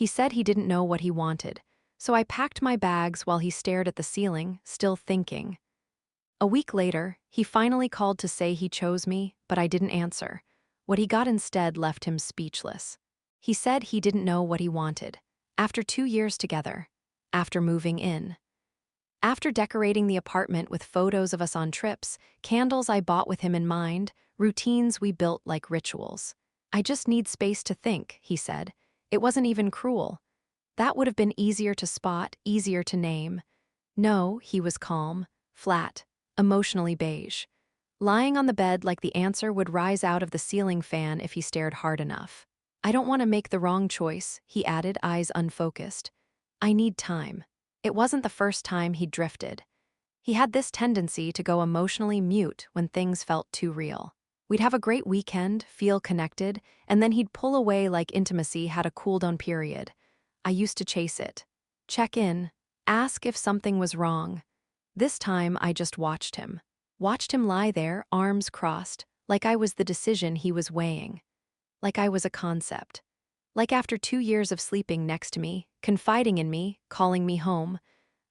He said he didn't know what he wanted, so I packed my bags while he stared at the ceiling, still thinking. A week later, he finally called to say he chose me, but I didn't answer. What he got instead left him speechless. He said he didn't know what he wanted. After 2 years together. After moving in. After decorating the apartment with photos of us on trips, candles I bought with him in mind, routines we built like rituals. I just need space to think, he said. It wasn't even cruel. That would have been easier to spot, easier to name. No, he was calm, flat, emotionally beige. Lying on the bed like the answer would rise out of the ceiling fan if he stared hard enough. I don't want to make the wrong choice, he added, eyes unfocused. I need time. It wasn't the first time he'd drifted. He had this tendency to go emotionally mute when things felt too real. We'd have a great weekend, feel connected, and then he'd pull away like intimacy had a cool-down period. I used to chase it. Check in. Ask if something was wrong. This time I just watched him. Watched him lie there, arms crossed, like I was the decision he was weighing. Like I was a concept. Like after 2 years of sleeping next to me, confiding in me, calling me home,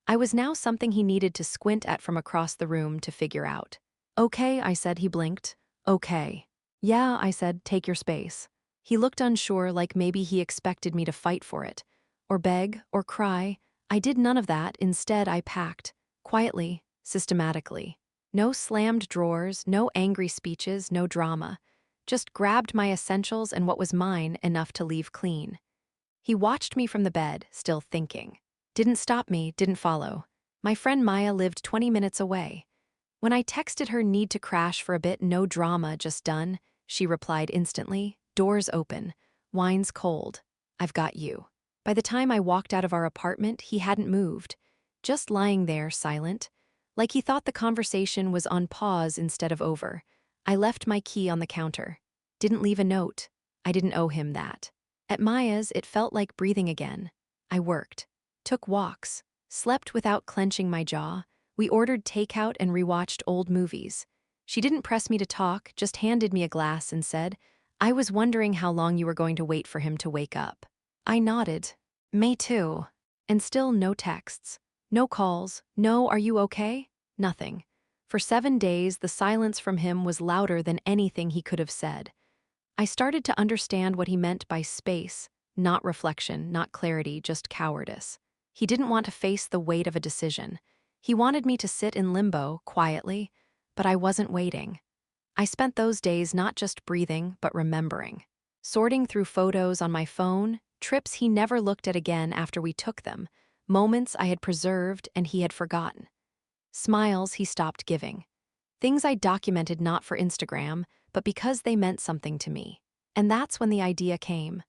I was now something he needed to squint at from across the room to figure out. Okay, I said. He blinked. Okay. Yeah, I said, take your space. He looked unsure, like maybe he expected me to fight for it. Or beg, or cry. I did none of that. Instead, I packed. Quietly, systematically. No slammed drawers, no angry speeches, no drama. Just grabbed my essentials and what was mine enough to leave clean. He watched me from the bed, still thinking. Didn't stop me, didn't follow. My friend Maya lived 20 minutes away. When I texted her need to crash for a bit, no drama, just done, she replied instantly, doors open, wine's cold, I've got you. By the time I walked out of our apartment, he hadn't moved, just lying there, silent, like he thought the conversation was on pause instead of over. I left my key on the counter. Didn't leave a note. I didn't owe him that. At Maya's, it felt like breathing again. I worked, took walks, slept without clenching my jaw. We ordered takeout and rewatched old movies. She didn't press me to talk, just handed me a glass and said, I was wondering how long you were going to wait for him to wake up. I nodded. Me too. And still no texts. No calls. No, are you okay? Nothing. For 7 days, the silence from him was louder than anything he could have said. I started to understand what he meant by space, not reflection, not clarity, just cowardice. He didn't want to face the weight of a decision. He wanted me to sit in limbo, quietly, but I wasn't waiting. I spent those days not just breathing, but remembering. Sorting through photos on my phone, trips he never looked at again after we took them, moments I had preserved and he had forgotten. Smiles he stopped giving. Things I documented not for Instagram, but because they meant something to me. And that's when the idea came.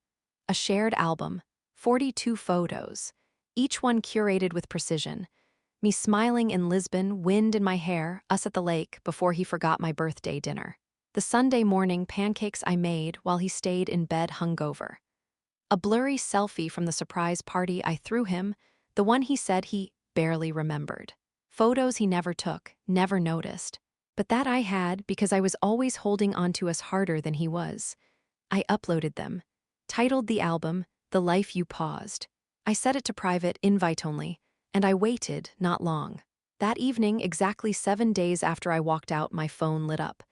A shared album, 42 photos, each one curated with precision. Me smiling in Lisbon, wind in my hair, us at the lake before he forgot my birthday dinner. The Sunday morning pancakes I made while he stayed in bed hungover. A blurry selfie from the surprise party I threw him, the one he said he barely remembered. Photos he never took, never noticed. But that I had because I was always holding on to us harder than he was. I uploaded them. Titled the album, The Life You Paused. I set it to private, invite only, and I waited not long. That evening, exactly 7 days after I walked out, my phone lit up.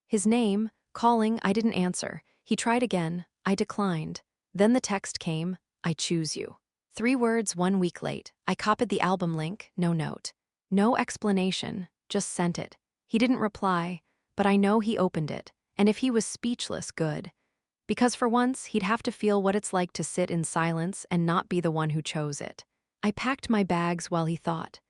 His name, calling, I didn't answer. He tried again, I declined. Then the text came, I choose you. 3 words 1 week late. I copied the album link, no note. No explanation, just sent it. He didn't reply, but I know he opened it, and if he was speechless, good. Because for once, he'd have to feel what it's like to sit in silence and not be the one who chose it. I packed my bags while he thought.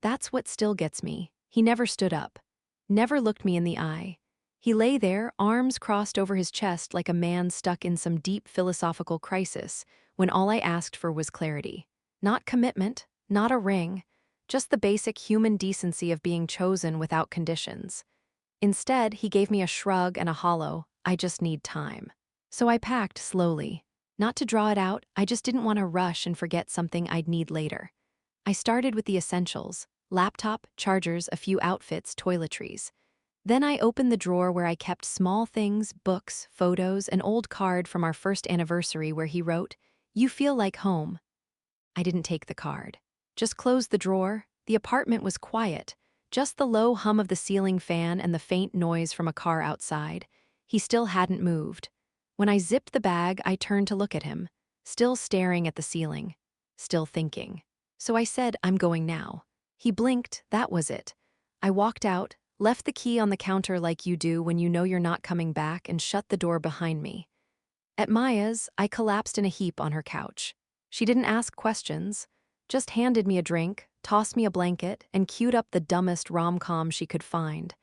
That's what still gets me. He never stood up. Never looked me in the eye. He lay there, arms crossed over his chest like a man stuck in some deep philosophical crisis, when all I asked for was clarity. Not commitment, not a ring, just the basic human decency of being chosen without conditions. Instead, he gave me a shrug and a hollow, I just need time. So I packed slowly. Not to draw it out, I just didn't want to rush and forget something I'd need later. I started with the essentials: laptop, chargers, a few outfits, toiletries. Then I opened the drawer where I kept small things, books, photos, an old card from our first anniversary where he wrote, You feel like home. I didn't take the card. Just closed the drawer. The apartment was quiet. Just the low hum of the ceiling fan and the faint noise from a car outside. He still hadn't moved. When I zipped the bag, I turned to look at him, still staring at the ceiling, still thinking. So I said, "I'm going now." He blinked, that was it. I walked out, left the key on the counter like you do when you know you're not coming back, and shut the door behind me. At Maya's, I collapsed in a heap on her couch. She didn't ask questions, just handed me a drink, tossed me a blanket, and queued up the dumbest rom-com she could find.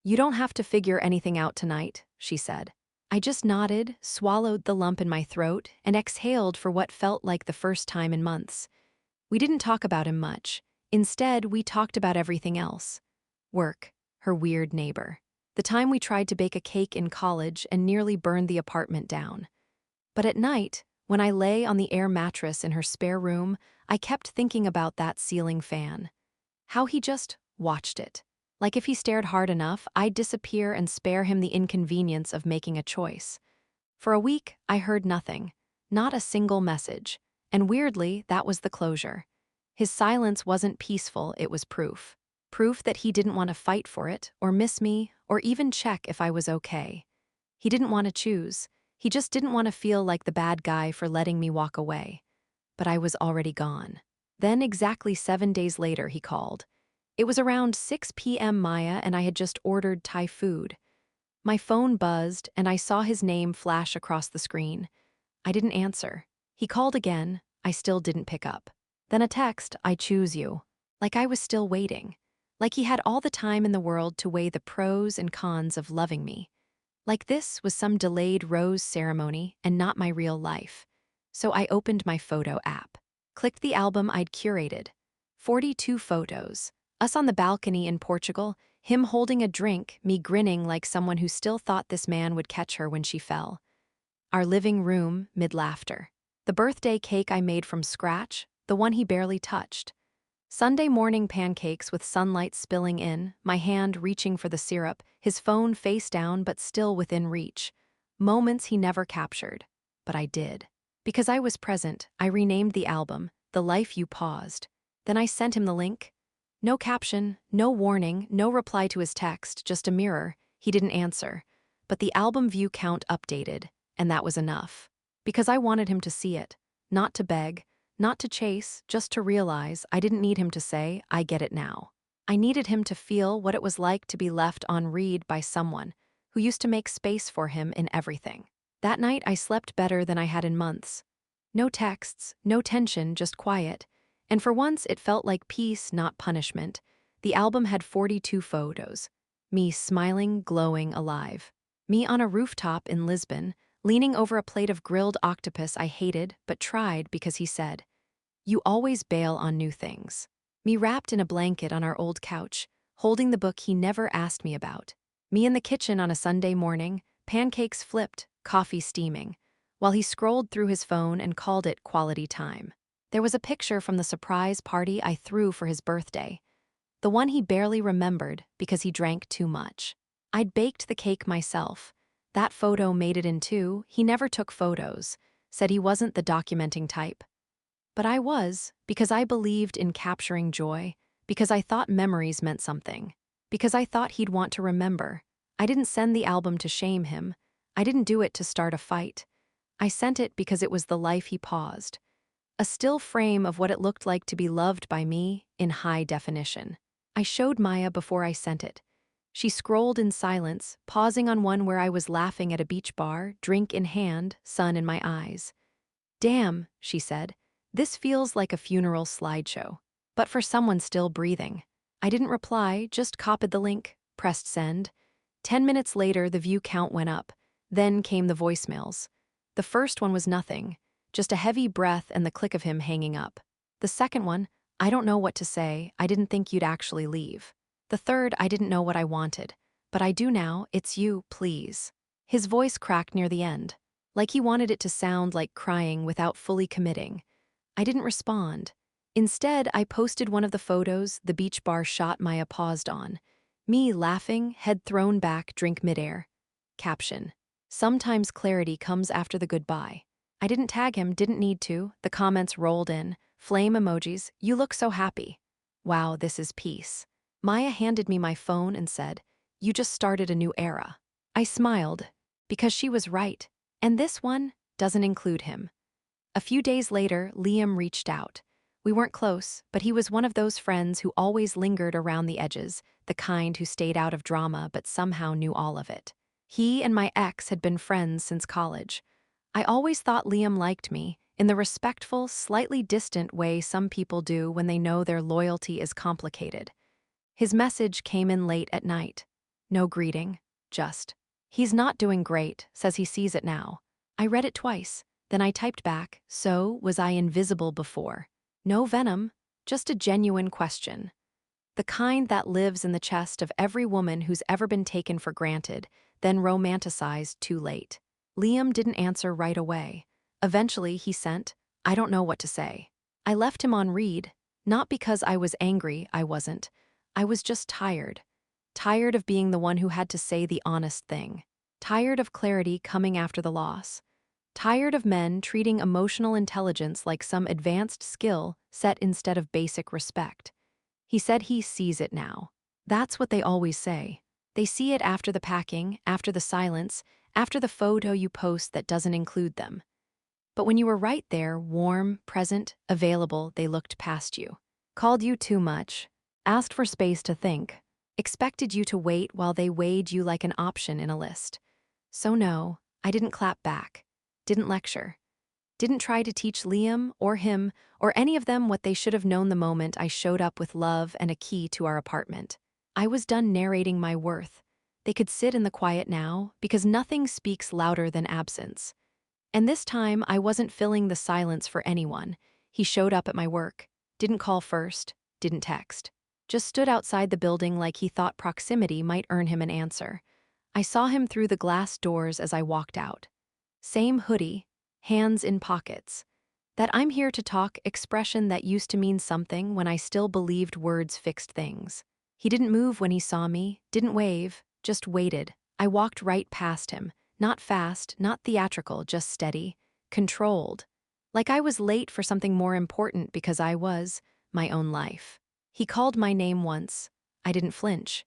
"You don't have to figure anything out tonight," she said. I just nodded, swallowed the lump in my throat, and exhaled for what felt like the first time in months. We didn't talk about him much. Instead, we talked about everything else. Work, her weird neighbor. The time we tried to bake a cake in college and nearly burned the apartment down. But at night, when I lay on the air mattress in her spare room, I kept thinking about that ceiling fan. How he just watched it. Like if he stared hard enough, I'd disappear and spare him the inconvenience of making a choice. For a week, I heard nothing. Not a single message. And weirdly, that was the closure. His silence wasn't peaceful, it was proof. Proof that he didn't want to fight for it, or miss me, or even check if I was okay. He didn't want to choose. He just didn't want to feel like the bad guy for letting me walk away. But I was already gone. Then, exactly 7 days later, he called. It was around 6 p.m. Maya, and I had just ordered Thai food. My phone buzzed, and I saw his name flash across the screen. I didn't answer. He called again. I still didn't pick up. Then a text, "I choose you." Like I was still waiting. Like he had all the time in the world to weigh the pros and cons of loving me. Like this was some delayed rose ceremony and not my real life. So I opened my photo app. Clicked the album I'd curated. 42 photos. Us on the balcony in Portugal, him holding a drink, me grinning like someone who still thought this man would catch her when she fell. Our living room, mid-laughter. The birthday cake I made from scratch, the one he barely touched. Sunday morning pancakes with sunlight spilling in, my hand reaching for the syrup, his phone face down but still within reach. Moments he never captured. But I did. Because I was present, I renamed the album, "The Life You Paused." Then I sent him the link. No caption, no warning, no reply to his text, just a mirror. He didn't answer. But the album view count updated, and that was enough. Because I wanted him to see it, not to beg, not to chase, just to realize I didn't need him to say, "I get it now." I needed him to feel what it was like to be left on read by someone who used to make space for him in everything. That night I slept better than I had in months. No texts, no tension, just quiet. And for once it felt like peace, not punishment. The album had 42 photos. Me smiling, glowing, alive. Me on a rooftop in Lisbon, leaning over a plate of grilled octopus I hated but tried because he said, "You always bail on new things." Me wrapped in a blanket on our old couch, holding the book he never asked me about. Me in the kitchen on a Sunday morning, pancakes flipped, coffee steaming, while he scrolled through his phone and called it quality time. There was a picture from the surprise party I threw for his birthday, the one he barely remembered because he drank too much. I'd baked the cake myself. That photo made it in too. He never took photos, said he wasn't the documenting type. But I was, because I believed in capturing joy, because I thought memories meant something, because I thought he'd want to remember. I didn't send the album to shame him. I didn't do it to start a fight. I sent it because it was the life he paused. A still frame of what it looked like to be loved by me in high definition. I showed Maya before I sent it. She scrolled in silence, pausing on one where I was laughing at a beach bar, drink in hand, sun in my eyes. "Damn," she said. "This feels like a funeral slideshow. But for someone still breathing." I didn't reply, just copied the link, pressed send. 10 minutes later, the view count went up. Then came the voicemails. The first one was nothing, just a heavy breath and the click of him hanging up. The second one, "I don't know what to say, I didn't think you'd actually leave." The third, "I didn't know what I wanted. But I do now, it's you, please." His voice cracked near the end, like he wanted it to sound like crying without fully committing. I didn't respond. Instead, I posted one of the photos the beach bar shot Maya paused on. Me laughing, head thrown back, drink midair. Caption: "Sometimes clarity comes after the goodbye." I didn't tag him, didn't need to. The comments rolled in. Flame emojis, you look so happy. Wow, this is peace. Maya handed me my phone and said, you just started a new era. I smiled, because she was right. And this one doesn't include him. A few days later, Liam reached out. We weren't close, but he was one of those friends who always lingered around the edges, the kind who stayed out of drama but somehow knew all of it. He and my ex had been friends since college. I always thought Liam liked me, in the respectful, slightly distant way some people do when they know their loyalty is complicated. His message came in late at night. No greeting, just, he's not doing great, says he sees it now. I read it twice, then I typed back, so was I invisible before? No venom, just a genuine question. The kind that lives in the chest of every woman who's ever been taken for granted, then romanticized too late. Liam didn't answer right away. Eventually, he sent, I don't know what to say. I left him on read, not because I was angry, I wasn't. I was just tired. Tired of being the one who had to say the honest thing. Tired of clarity coming after the loss. Tired of men treating emotional intelligence like some advanced skill set instead of basic respect. He said he sees it now. That's what they always say. They see it after the packing, after the silence, after the photo you post that doesn't include them. But when you were right there, warm, present, available, they looked past you. Called you too much. Asked for space to think. Expected you to wait while they weighed you like an option in a list. So no, I didn't clap back. Didn't lecture. Didn't try to teach Liam or him or any of them what they should have known the moment I showed up with love and a key to our apartment. I was done narrating my worth. They could sit in the quiet now because nothing speaks louder than absence. And this time I wasn't filling the silence for anyone. He showed up at my work. Didn't call first. Didn't text. Just stood outside the building like he thought proximity might earn him an answer. I saw him through the glass doors as I walked out. Same hoodie, hands in pockets. That I'm here to talk expression that used to mean something when I still believed words fixed things. He didn't move when he saw me, didn't wave, just waited. I walked right past him, not fast, not theatrical, just steady, controlled. Like I was late for something more important because I was my own life. He called my name once. I didn't flinch.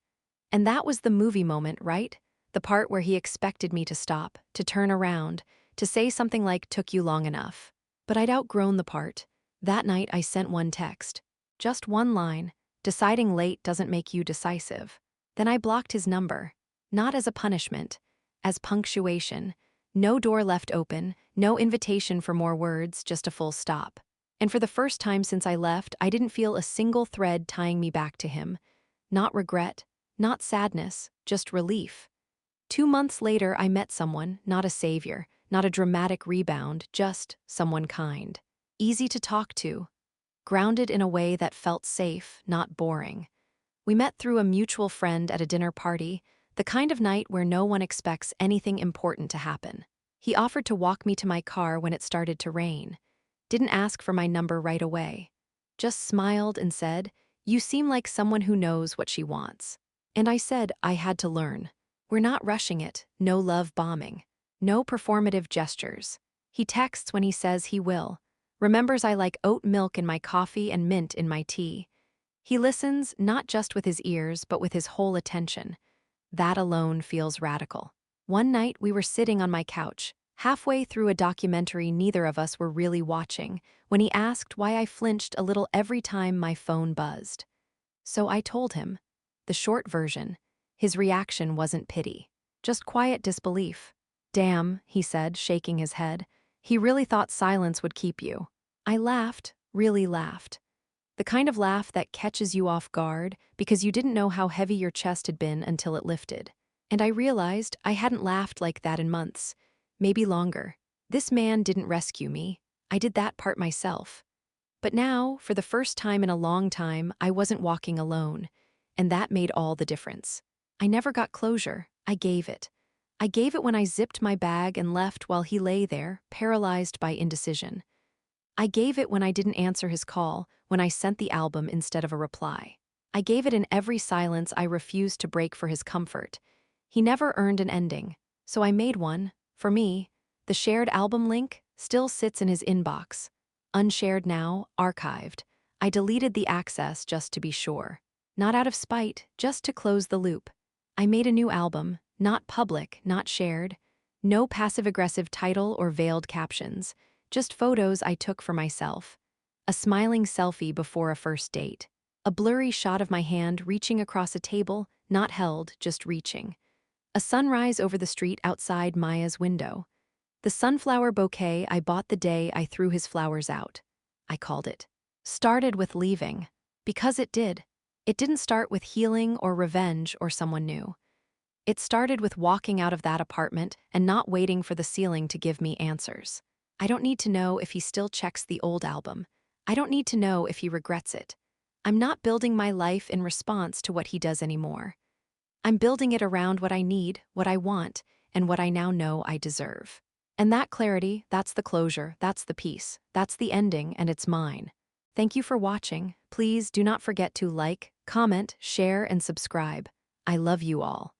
And that was the movie moment, right? The part where he expected me to stop, to turn around, to say something like, took you long enough. But I'd outgrown the part. That night I sent one text. Just one line. Deciding late doesn't make you decisive. Then I blocked his number. Not as a punishment. As punctuation. No door left open, no invitation for more words, just a full stop. And for the first time since I left, I didn't feel a single thread tying me back to him. Not regret, not sadness, just relief. 2 months later, I met someone, not a savior, not a dramatic rebound, just someone kind. Easy to talk to. Grounded in a way that felt safe, not boring. We met through a mutual friend at a dinner party, the kind of night where no one expects anything important to happen. He offered to walk me to my car when it started to rain. Didn't ask for my number right away. Just smiled and said, you seem like someone who knows what she wants. And I said I had to learn. We're not rushing it, no love bombing. No performative gestures. He texts when he says he will. Remembers I like oat milk in my coffee and mint in my tea. He listens not just with his ears, but with his whole attention. That alone feels radical. One night we were sitting on my couch, halfway through a documentary neither of us were really watching, when he asked why I flinched a little every time my phone buzzed. So I told him. The short version. His reaction wasn't pity. Just quiet disbelief. Damn, he said, shaking his head. He really thought silence would keep you. I laughed, really laughed. The kind of laugh that catches you off guard because you didn't know how heavy your chest had been until it lifted. And I realized I hadn't laughed like that in months, maybe longer. This man didn't rescue me. I did that part myself. But now, for the first time in a long time, I wasn't walking alone. And that made all the difference. I never got closure. I gave it. I gave it when I zipped my bag and left while he lay there, paralyzed by indecision. I gave it when I didn't answer his call, when I sent the album instead of a reply. I gave it in every silence I refused to break for his comfort. He never earned an ending, so I made one, for me. The shared album link, still sits in his inbox. Unshared now, archived. I deleted the access just to be sure. Not out of spite, just to close the loop. I made a new album, not public, not shared. No passive-aggressive title or veiled captions, just photos I took for myself. A smiling selfie before a first date. A blurry shot of my hand reaching across a table, not held, just reaching. A sunrise over the street outside Maya's window. The sunflower bouquet I bought the day I threw his flowers out. I called it. Started with leaving. Because it did. It didn't start with healing or revenge or someone new. It started with walking out of that apartment and not waiting for the ceiling to give me answers. I don't need to know if he still checks the old album. I don't need to know if he regrets it. I'm not building my life in response to what he does anymore. I'm building it around what I need, what I want, and what I now know I deserve. And that clarity, that's the closure, that's the peace, that's the ending, and it's mine. Thank you for watching. Please do not forget to like, comment, share, and subscribe. I love you all.